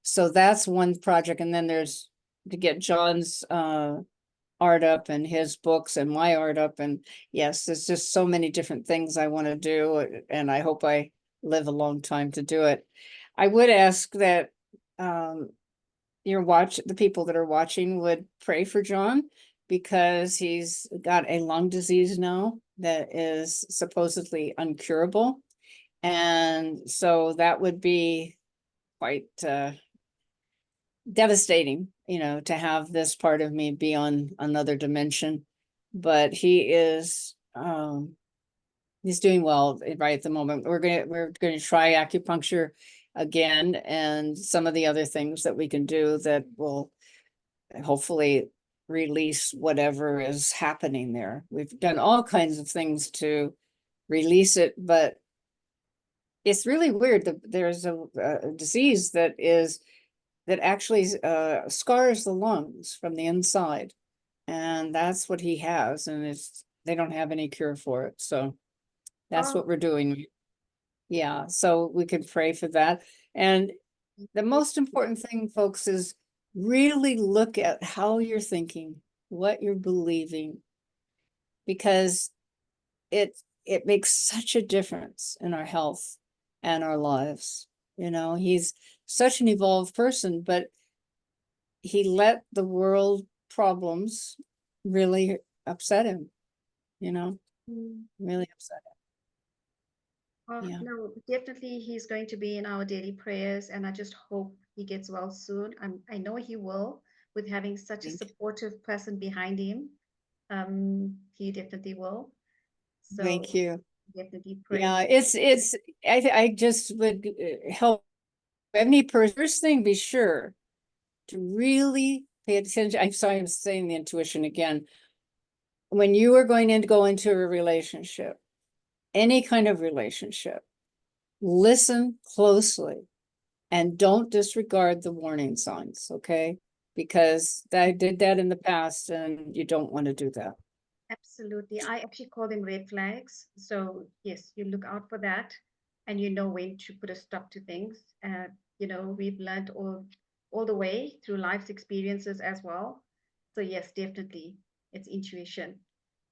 Speaker 2: So that's one project. And then there's to get John's art up and his books and my art up. And yes, there's just so many different things I want to do. And I hope I live a long time to do it. I would ask that the people that are watching would pray for John, because he's got a lung disease now that is supposedly uncurable. And so that would be quite devastating, to have this part of me be on another dimension. But he's doing well right at the moment. We're going to try acupuncture again, and some of the other things that we can do that will hopefully release whatever is happening there. We've done all kinds of things to release it, but it's really weird that there's a disease that actually scars the lungs from the inside, and that's what he has, and they don't have any cure for it. So that's
Speaker 1: Oh,
Speaker 2: what we're doing. Yeah, so we can pray for that. And the most important thing, folks, is really look at how you're thinking, what you're believing, because it makes such a difference in our health and our lives. He's such an evolved person, but he let the world problems really upset him,
Speaker 1: mm.
Speaker 2: really upset
Speaker 1: Oh,
Speaker 2: him. Yeah.
Speaker 1: no, definitely he's going to be in our daily prayers, and I just hope he gets well soon. I know he will, with having such a supportive person behind him. He definitely will.
Speaker 2: Thank
Speaker 1: So
Speaker 2: you.
Speaker 1: definitely pray.
Speaker 2: Yeah, I just would help any person. First thing, be sure to really pay attention. I'm sorry, I'm saying the intuition again. When you are going to go into a relationship, any kind of relationship, listen closely and don't disregard the warning signs, okay? Because I did that in the past, and you don't want to do that.
Speaker 1: Absolutely. I actually call them red flags. So yes, you look out for that, and you know when to put a stop to things. We've learned all the way through life's experiences as well. So yes, definitely, it's intuition.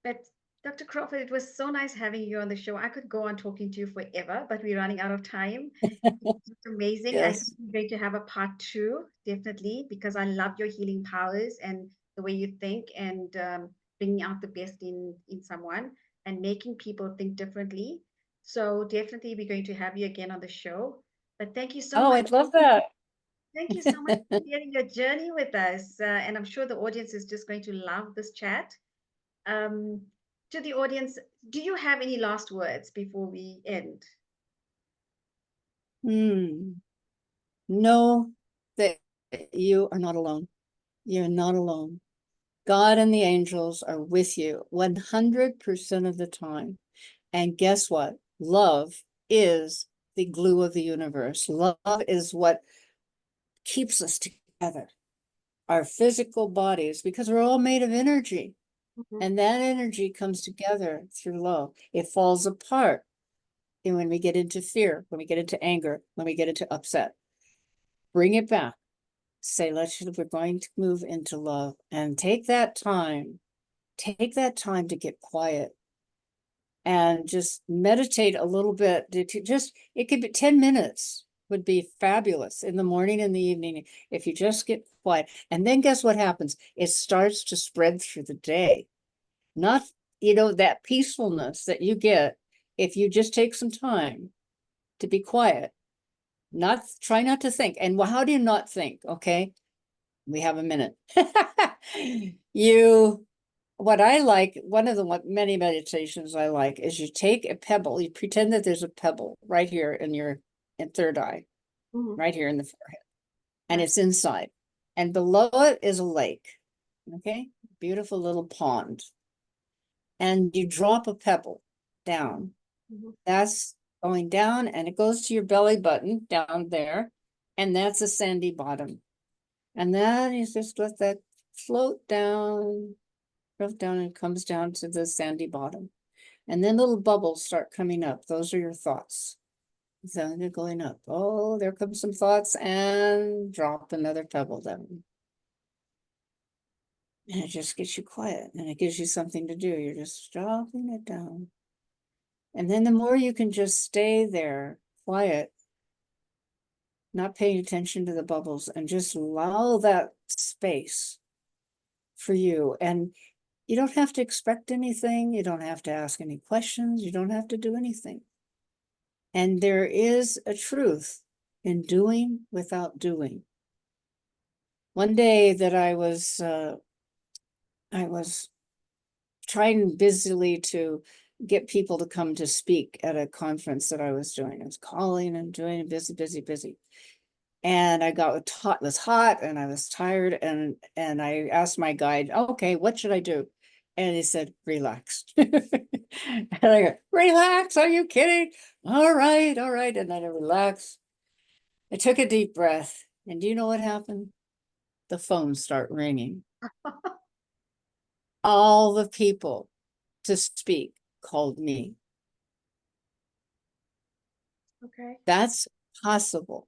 Speaker 1: But Dr. Crawford, it was so nice having you on the show. I could go on talking to you forever, but we're running out of time. It's amazing. I think
Speaker 2: Yes.
Speaker 1: we're going to have a part two, definitely, because I love your healing powers and the way you think, and bringing out the best in someone and making people think differently. So definitely, we're going to have you again on the show. But thank you so
Speaker 2: Oh,
Speaker 1: much.
Speaker 2: I'd love that.
Speaker 1: Thank you so much for sharing your journey with us. And I'm sure the audience is just going to love this chat. Um, to the audience, do you have any last words before we end?
Speaker 2: Hmm. know that you are not alone. You're not alone. God and the angels are with you 100% of the time. And guess what? Love is the glue of the universe. Love is what keeps us together. Our physical bodies, because we're all made of energy. And that energy comes together through love. It falls apart. And when we get into fear, when we get into anger, when we get into upset, bring it back. Say, we're going to move into love, and take that time to get quiet and just meditate a little bit. It could be 10 minutes would be fabulous in the morning and the evening if you just get quiet. And then guess what happens? It starts to spread through the day. Not, that peacefulness that you get if you just take some time to be quiet. Try not to think. And how do you not think? Okay, we have a minute. What I like, one of the many meditations I like, is you take a pebble, you pretend that there's a pebble right here in your third eye, right here in the forehead, and it's inside. And below it is a lake, okay? Beautiful little pond. And you drop a pebble down. That's going down, and it goes to your belly button down there, and that's a sandy bottom. And then you just let that float down, and comes down to the sandy bottom. And then little bubbles start coming up. Those are your thoughts. So they're going up. Oh, there comes some thoughts, and drop another pebble down. And it just gets you quiet, and it gives you something to do. You're just dropping it down. And then the more you can just stay there, quiet, not paying attention to the bubbles, and just allow that space for you. And you don't have to expect anything. You don't have to ask any questions. You don't have to do anything. And there is a truth in doing without doing. One day that I was trying busily to get people to come to speak at a conference that I was doing. I was calling and doing, busy. And I it was hot, and I was tired, and I asked my guide, okay, what should I do? And he said, relax. And I go, relax, are you kidding? All right. And then I relaxed. I took a deep breath, and do you know what happened? The phones start ringing. All the people to speak called me.
Speaker 1: Okay.
Speaker 2: That's possible.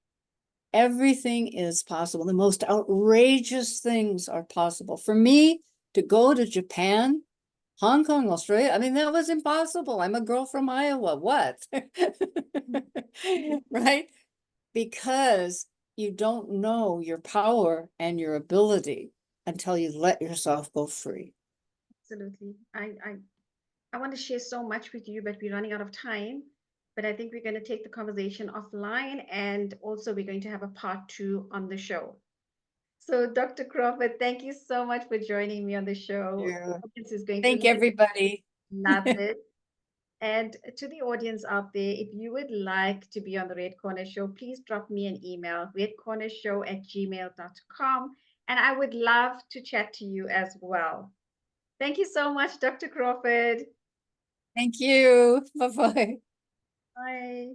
Speaker 2: Everything is possible. The most outrageous things are possible. For me to go to Japan, Hong Kong, Australia, I mean, that was impossible. I'm a girl from Iowa. What? Right? Because you don't know your power and your ability until you let yourself go free.
Speaker 1: Absolutely. I want to share so much with you, but we're running out of time. But I think we're going to take the conversation offline, and also we're going to have a part 2 on the show. So, Dr. Crawford, thank you so much for joining me on the show.
Speaker 2: Yeah.
Speaker 1: The audience is going
Speaker 2: Thank
Speaker 1: to
Speaker 2: everybody.
Speaker 1: love it. And to the audience out there, if you would like to be on the Red Corner Show, please drop me an email, redcornershow@gmail.com, and I would love to chat to you as well. Thank you so much, Dr. Crawford.
Speaker 2: Thank you. Bye-bye.
Speaker 1: Bye.